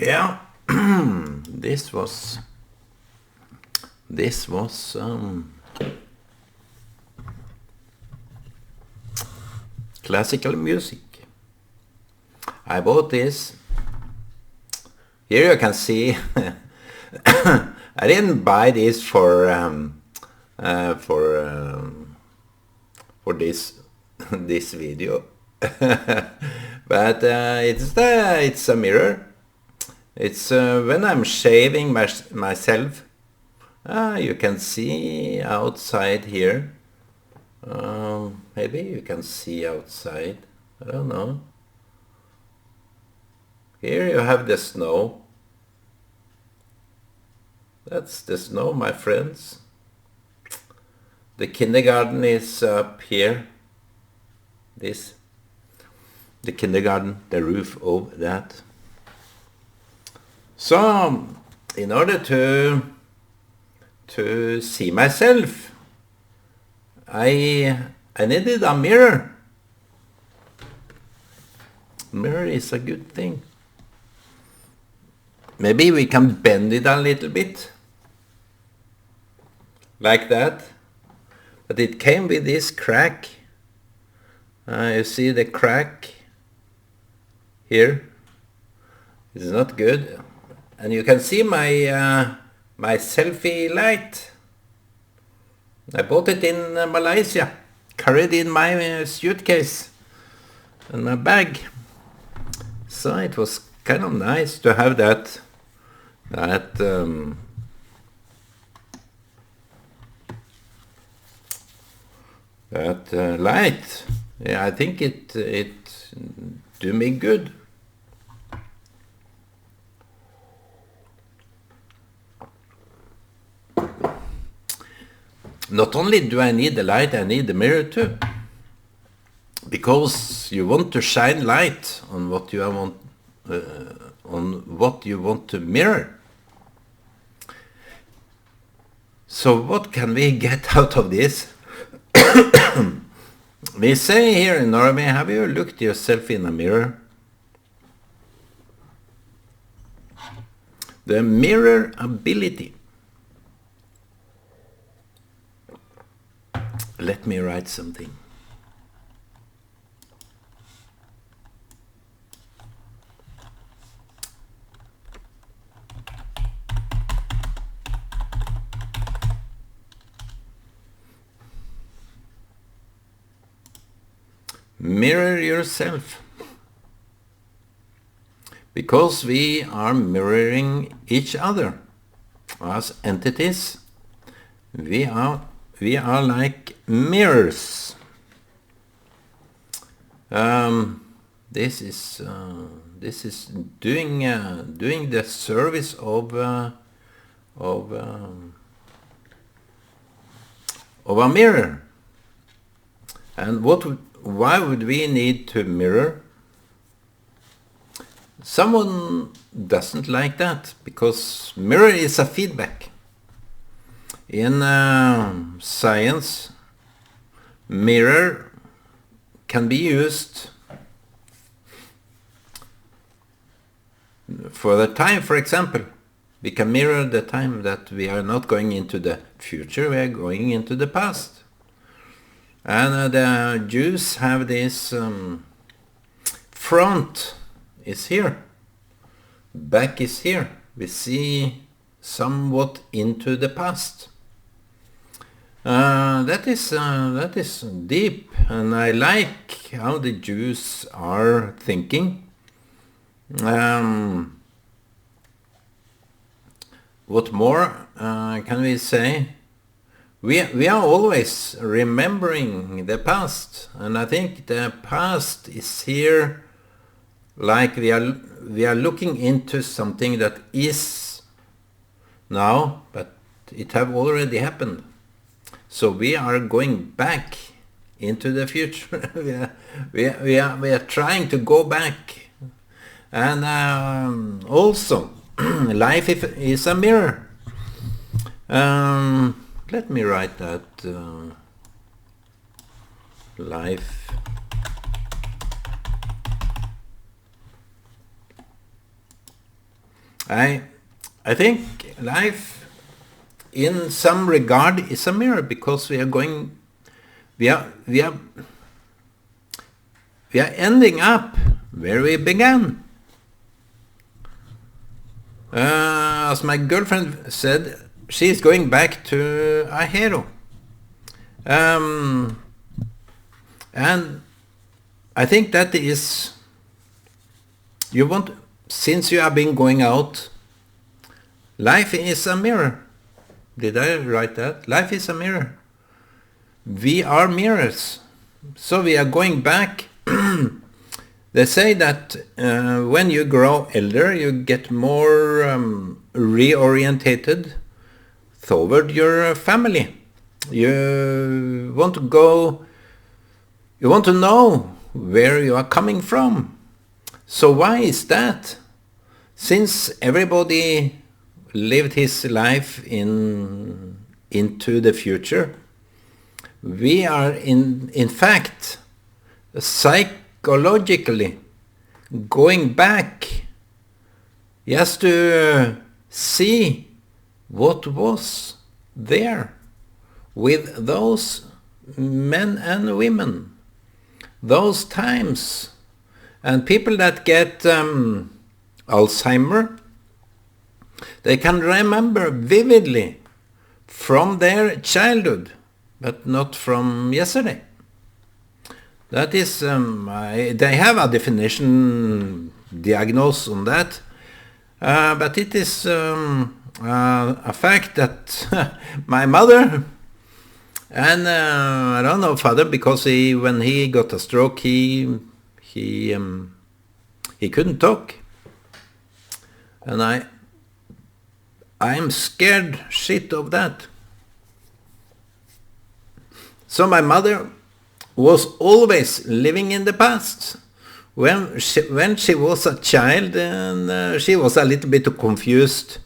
Yeah, this was classical music. I bought this. Here you can see. I didn't buy this for this this video, but it's a mirror. It's when I'm shaving myself. You can see outside here. Maybe you can see outside. I don't know. Here you have the snow. That's the snow, my friends. The kindergarten is up here. The kindergarten, the roof of that. So, in order to see myself, I needed a mirror. Mirror is a good thing. Maybe we can bend it a little bit, like that. But it came with this crack. You see the crack here? It's not good. And you can see my my selfie light. I bought it in Malaysia. Carried in my suitcase and my bag. So it was kind of nice to have that light. Yeah, I think it do me good. Not only do I need the light, I need the mirror too. Because you want to shine light on what you want to mirror. So what can we get out of this? We say here in Norway, have you looked yourself in a mirror? The mirror ability. Let me write something. Mirror yourself. Because we are mirroring each other as entities. We are like mirrors. This is doing the service of a mirror. And why would we need to mirror? Someone doesn't like that, because mirror is a feedback. In science, mirror can be used for the time, for example. We can mirror the time that we are not going into the future, we are going into the past. And the Jews have this front is here, back is here. We see somewhat into the past. That is deep, and I like how the Jews are thinking. What more can we say? We are always remembering the past, and I think the past is here, like we are looking into something that is now, but it have already happened. So we are going back into the future. we are trying to go back, and also life is a mirror. Let me write that. Life I think life in some regard is a mirror, because we are ending up where we began. As my girlfriend said, she is going back to Ahero. And I think that is, since you have been going out, life is a mirror. Did I write that? Life is a mirror. We are mirrors. So we are going back. They say that when you grow older, you get more reorientated toward your family. You want to know where you are coming from. So why is that? Since everybody lived his life into the future, we are in fact psychologically going back just to see what was there with those men and women, those times. And people that get Alzheimer, they can remember vividly from their childhood, but not from yesterday. That is, they have a diagnosis on that, but it is a fact that my mother and I don't know father, because when he got a stroke, he couldn't talk, and I'm scared shit of that. So my mother was always living in the past. When she was a child, and she was a little bit confused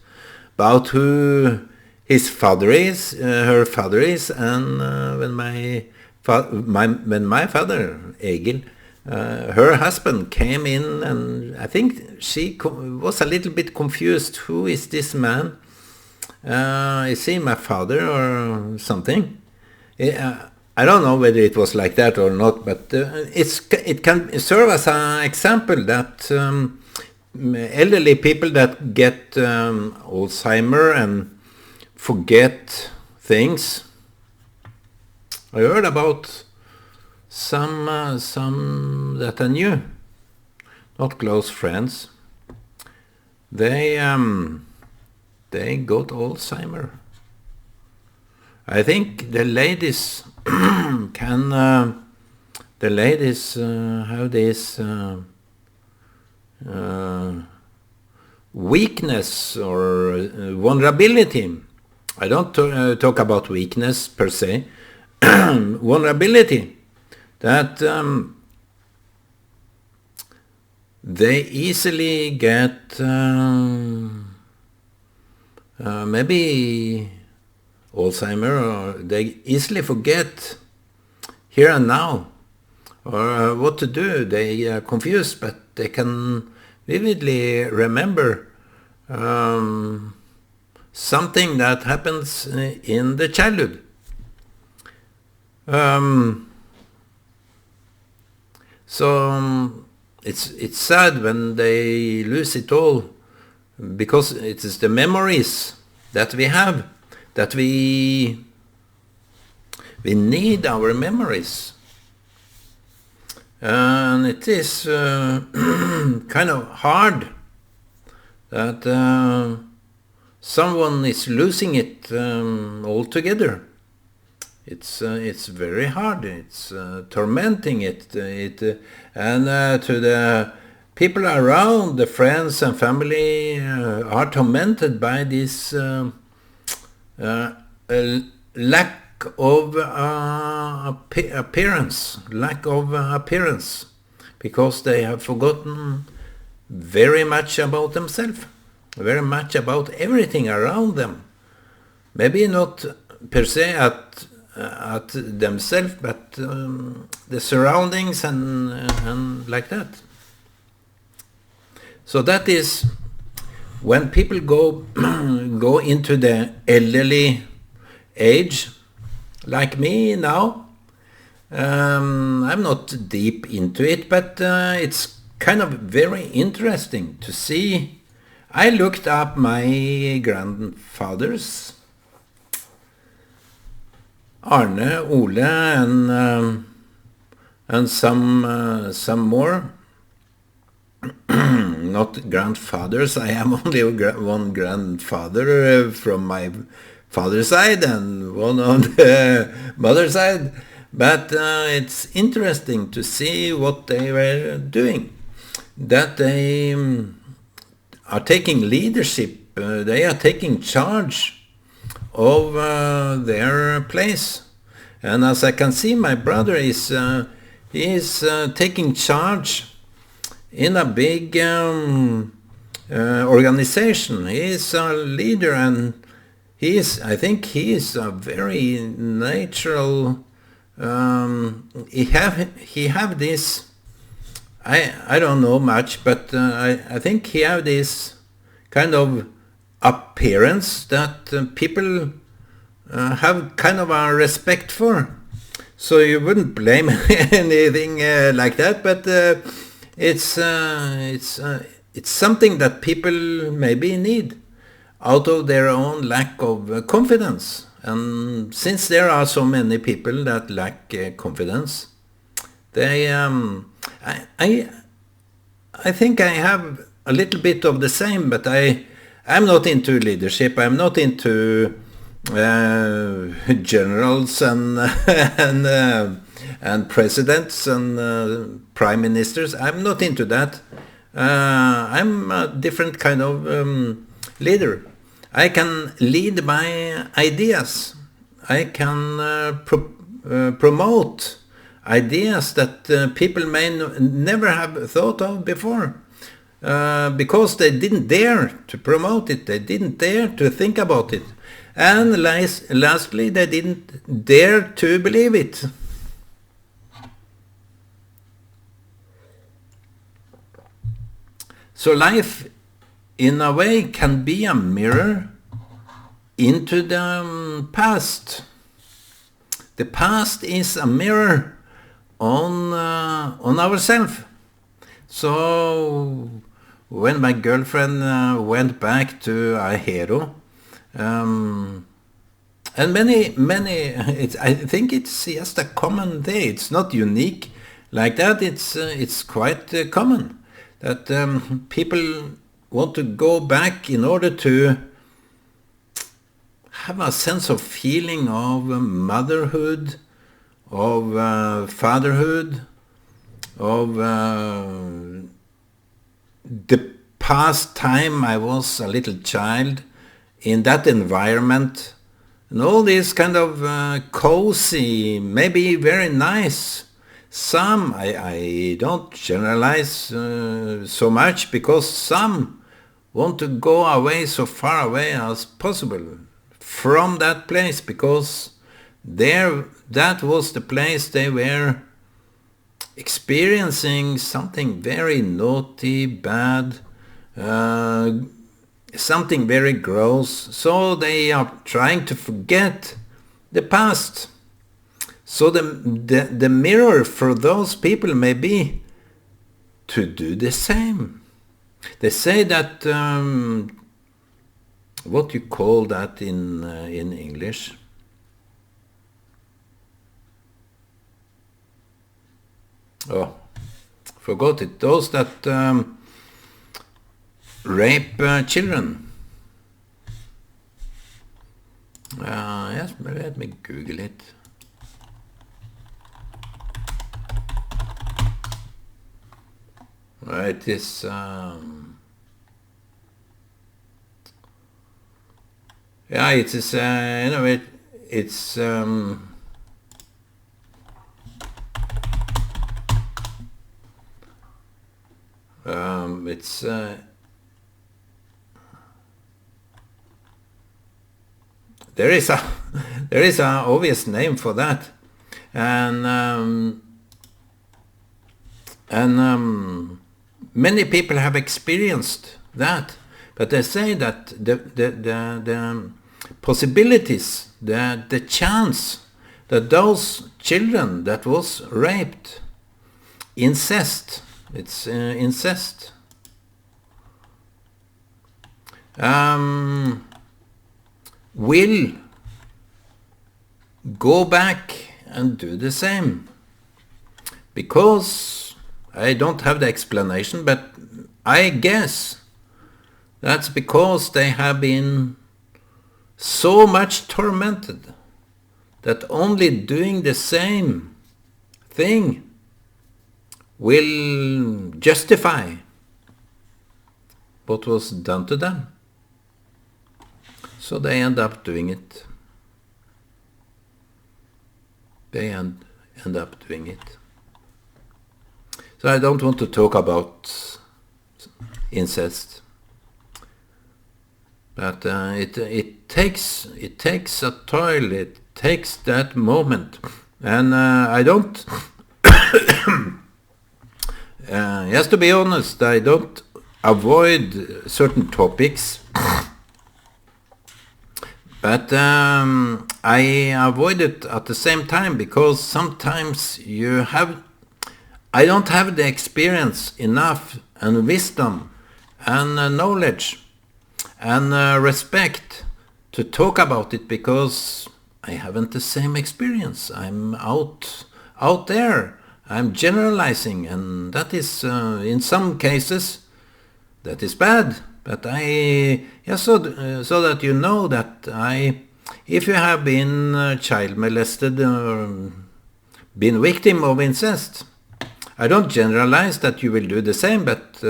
about who his father is, her father is, and when my father, Egil, her husband came in, and I think she was a little bit confused. Who is this man? Is he my father or something? I don't know whether it was like that or not, but it can serve as an example that elderly people that get Alzheimer and forget things. I heard about some that I knew, not close friends. They got Alzheimer. I think the ladies can have this weakness or vulnerability. I don't talk about weakness per se. Vulnerability, that they easily get maybe Alzheimer, or they easily forget here and now, or what to do. They are confused, but they can vividly remember something that happens in the childhood. So it's sad when they lose it all, because it is the memories that we have, that we need our memories. And it is kind of hard that someone is losing it altogether. It's very hard. It's tormenting it. And to the people around, the friends and family are tormented by this lack of appearance, because they have forgotten very much about themselves, very much about everything around them. Maybe not per se at themselves, but the surroundings and like that. So that is when people go go into the elderly age, like me now, I'm not deep into it, but it's kind of very interesting to see. I looked up my grandfathers, Arne, Ole, and some more. Not grandfathers. I am only one grandfather from my father's side and one on the mother's side. But it's interesting to see what they were doing. That they are taking leadership. They are taking charge of their place. And as I can see, my brother is taking charge in a big organization. He is a leader, and I think he is a very natural. He have this. I don't know much, but I think he have this kind of appearance that people have kind of a respect for. So you wouldn't blame anything like that, but it's something that people maybe need out of their own lack of confidence. And since there are so many people that lack confidence, they I think I have a little bit of the same, but I'm not into leadership. I'm not into generals and and presidents and prime ministers. I'm not into that. I'm a different kind of leader. I can lead by ideas. I can promote ideas that people may never have thought of before, because they didn't dare to promote it. They didn't dare to think about it. And lastly, they didn't dare to believe it. So life, in a way, can be a mirror into the past. The past is a mirror on ourselves. So when my girlfriend went back to Ahero, and many, I think it's just a common day. It's not unique like that. It's quite common that people want to go back in order to have a sense of feeling of motherhood, of fatherhood, of the past time I was a little child in that environment, and all this kind of cozy, maybe very nice. Some, I don't generalize so much, because some want to go away so far away as possible from that place, because that was the place they were experiencing something very naughty, bad, something very gross. So they are trying to forget the past. So the mirror for those people may be to do the same. They say that, what you call that in English? Oh, forgot it. Those that rape children. Yes, let me Google it. It is yeah, it is anyway. It's there is a obvious name for that, and many people have experienced that, But they say that the possibilities, the chance that those children that was raped, incest, it's incest, will go back and do the same. Because I don't have the explanation, but I guess that's because they have been so much tormented that only doing the same thing will justify what was done to them. So they end up doing it. They end up doing it. So I don't want to talk about incest, but it takes a toil. It takes that moment, and I don't. Just to be honest, I don't avoid certain topics, but I avoid it at the same time because sometimes I don't have the experience enough and wisdom and knowledge and respect to talk about it because I haven't the same experience. I'm out there. I'm generalizing, and that is in some cases that is bad. But so that you know that if you have been child molested or been victim of incest, I don't generalize that you will do the same, but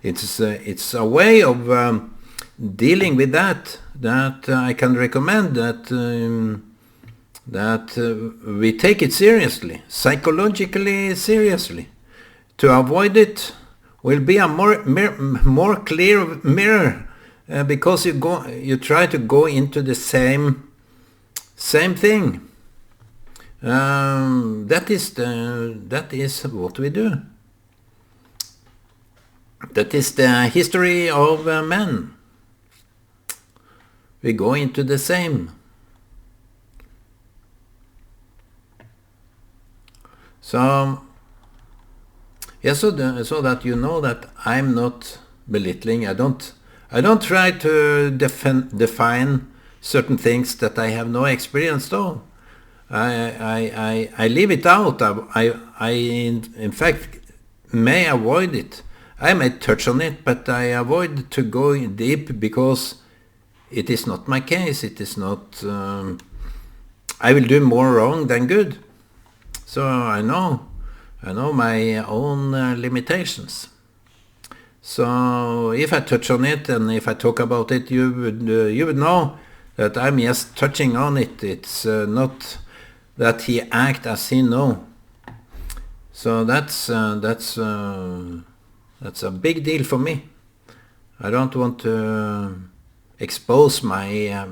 it's a way of dealing with that I can recommend that we take it seriously, psychologically seriously. To avoid it will be a more clear mirror because you try to go into the same thing. That is what we do. That is the history of men. We go into the same. So so that you know that I'm not belittling. I don't try to define certain things that I have no experience of. I leave it out. I in fact may avoid it. I may touch on it, but I avoid to go deep because it is not my case. It is not. I will do more wrong than good. So I know my own limitations. So if I touch on it and if I talk about it, you would know that I'm just touching on it. It's not that he act as he know. So that's a big deal for me. I don't want to expose my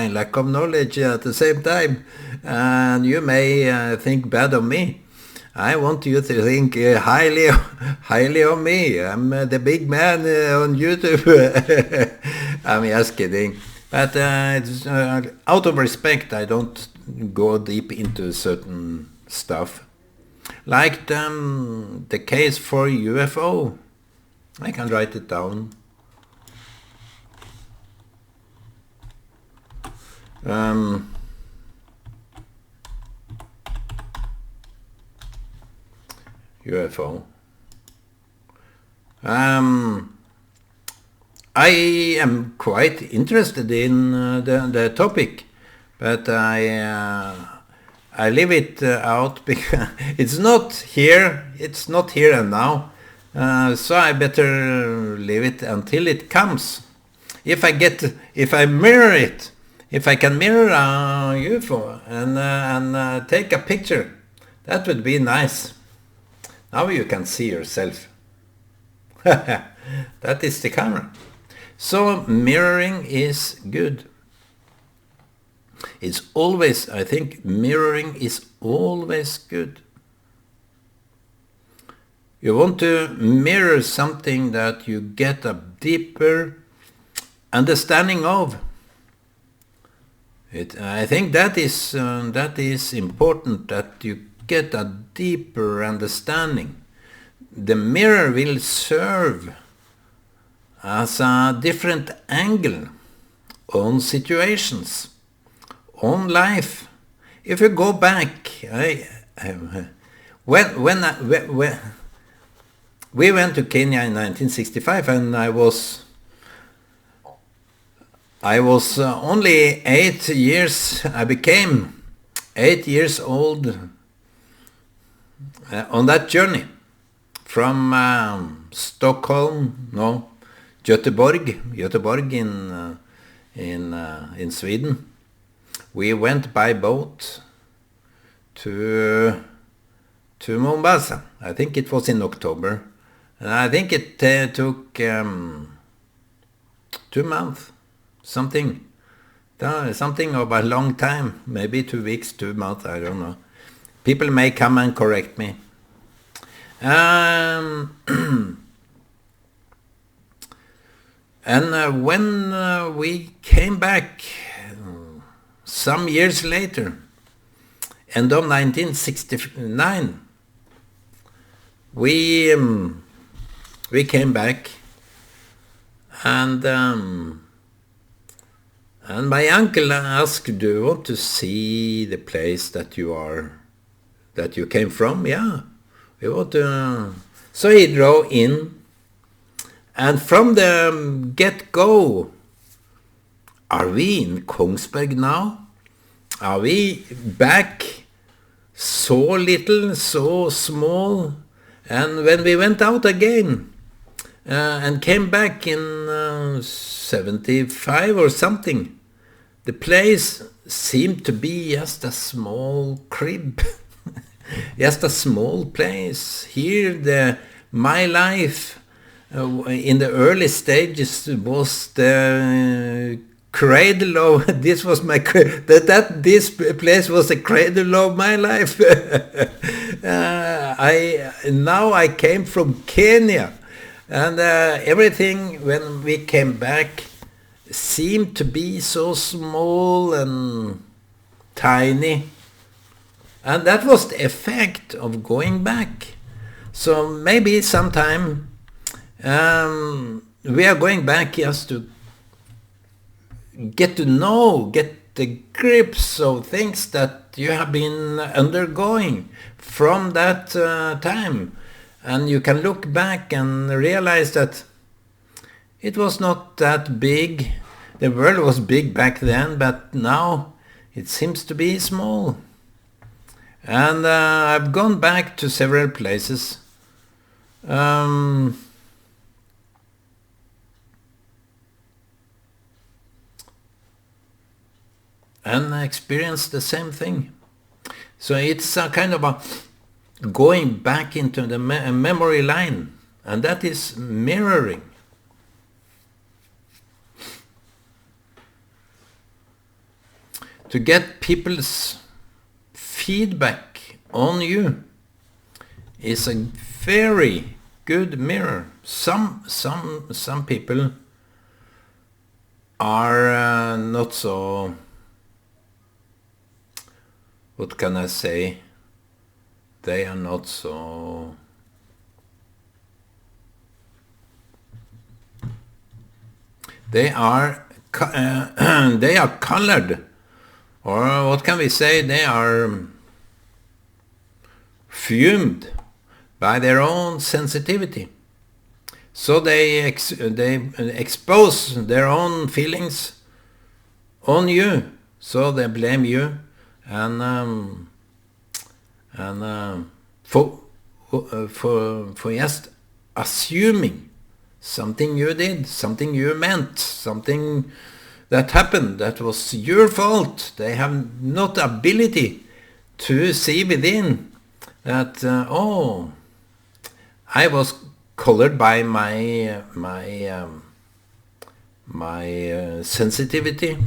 lack of knowledge at the same time, and you may think bad of me. I want you to think highly of me. I'm the big man on YouTube. I'm just kidding. But it's, out of respect, I don't go deep into certain stuff. Like the case for UFO. I can write it down. UFO. I am quite interested in the topic, but I leave it out because it's not here and now. So I better leave it until it comes. If I mirror it, if I can mirror a UFO and take a picture, that would be nice. Now you can see yourself. That is the camera. So mirroring is good. I think mirroring is always good. You want to mirror something that you get a deeper understanding of. I think that is important, that you get a deeper understanding. The mirror will serve as a different angle on situations, on life. If you go back, when we went to Kenya in 1965, and I was only 8 years. I became 8 years old on that journey from Göteborg in Sweden. We went by boat to Mombasa. I think it was in October. I think it took 2 months, something of a long time, maybe 2 weeks, 2 months, I don't know. People may come and correct me. And when we came back some years later, end of 1969, we came back, and my uncle asked, "Do you want to see the place that you came from?" "Yeah, we want to." So he drove in, and from the get-go, are we in Kongsberg now? Are we back so little, so small? And when we went out again and came back in 75 or something, the place seemed to be just a small crib, just a small place. Here, my life in the early stages was the cradle of this was my this place was the cradle of my life. I came from Kenya, and everything when we came back seemed to be so small and tiny, and that was the effect of going back. So maybe sometime we are going back just to get the grips of things that you have been undergoing from that time. And you can look back and realize that it was not that big. The world was big back then, but now it seems to be small. And I've gone back to several places. And I experienced the same thing. So it's a kind of a going back into the memory line, and that is mirroring. To get people's feedback on you is a very good mirror. Some people are not so, what can I say? They are not so they are colored, or what can we say? They are fumed by their own sensitivity. So they expose their own feelings on you. So they blame you, and for just assuming something you did, something you meant, something that happened that was your fault. They have not ability to see within that. I was colored by my sensitivity.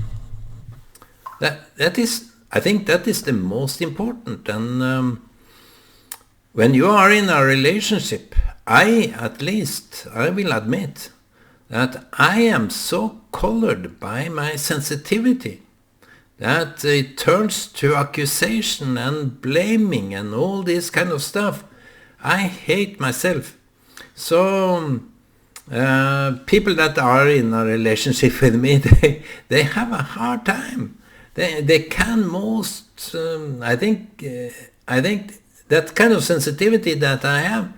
That is, I think that is the most important, and when you are in a relationship, I will admit that I am so colored by my sensitivity that it turns to accusation and blaming and all this kind of stuff. I hate myself. So people that are in a relationship with me, they have a hard time. They can most. I think that kind of sensitivity that I have,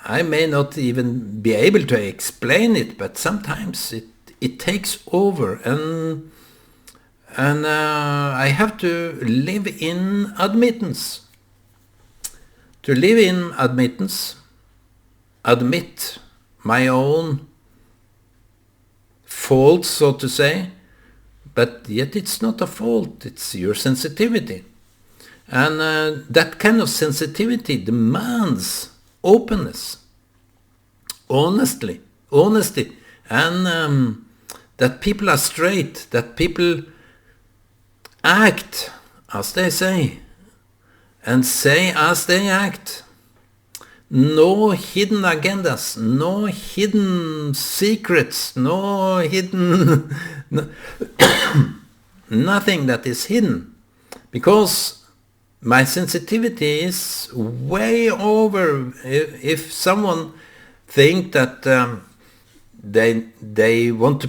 I may not even be able to explain it, but sometimes it takes over, and I have to live in admittance. To live in admittance, admit my own fault, so to say, but yet it's not a fault, it's your sensitivity. And that kind of sensitivity demands openness, honesty, and that people are straight, that people act as they say, and say as they act. No hidden agendas, no hidden secrets, no hidden... nothing that is hidden. Because my sensitivity is way over. If someone think that they want to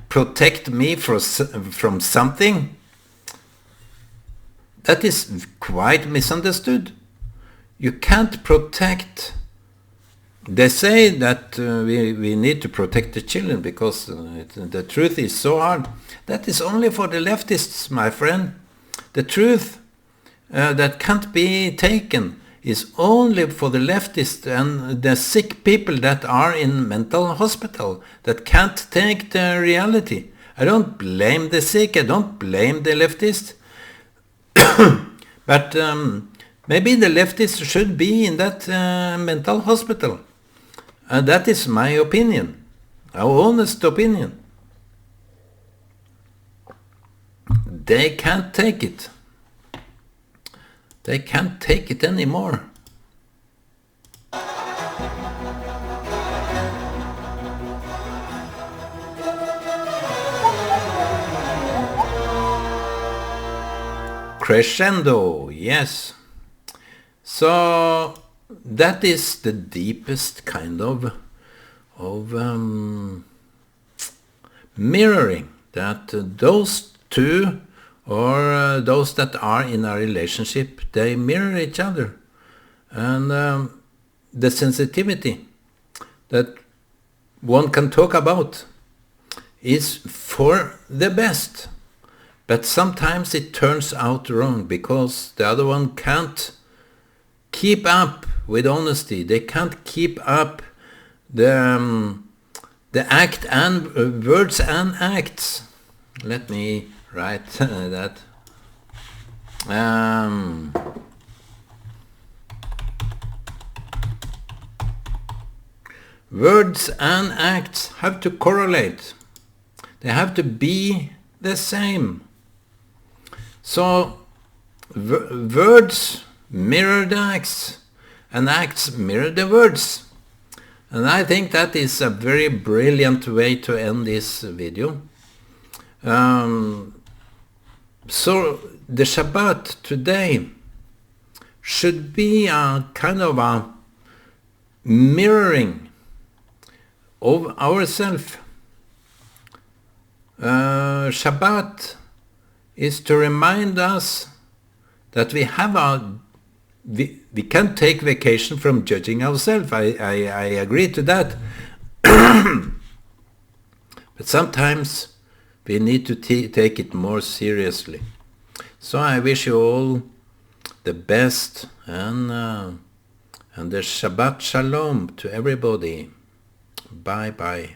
protect me from something, that is quite misunderstood. You can't protect. They say that we need to protect the children because the truth is so hard. That is only for the leftists, my friend. The truth that can't be taken is only for the leftists and the sick people that are in mental hospital, that can't take the reality. I don't blame the sick, I don't blame the leftists. But maybe the leftists should be in that mental hospital. And that is my opinion, a honest opinion. They can't take it. They can't take it anymore. Crescendo, yes. So that is the deepest kind of mirroring, that those two or those that are in a relationship, they mirror each other. And the sensitivity that one can talk about is for the best. But sometimes it turns out wrong because the other one can't keep up with honesty. They can't keep up the act and words and acts. Let me write that. Words and acts have to correlate. They have to be the same. So words mirror the acts, and acts mirror the words. And I think that is a very brilliant way to end this video. So the Shabbat today should be a kind of a mirroring of ourselves. Shabbat is to remind us that we can't take vacation from judging ourselves. I agree to that. But sometimes we need to take it more seriously. So I wish you all the best, and the Shabbat Shalom to everybody. Bye bye.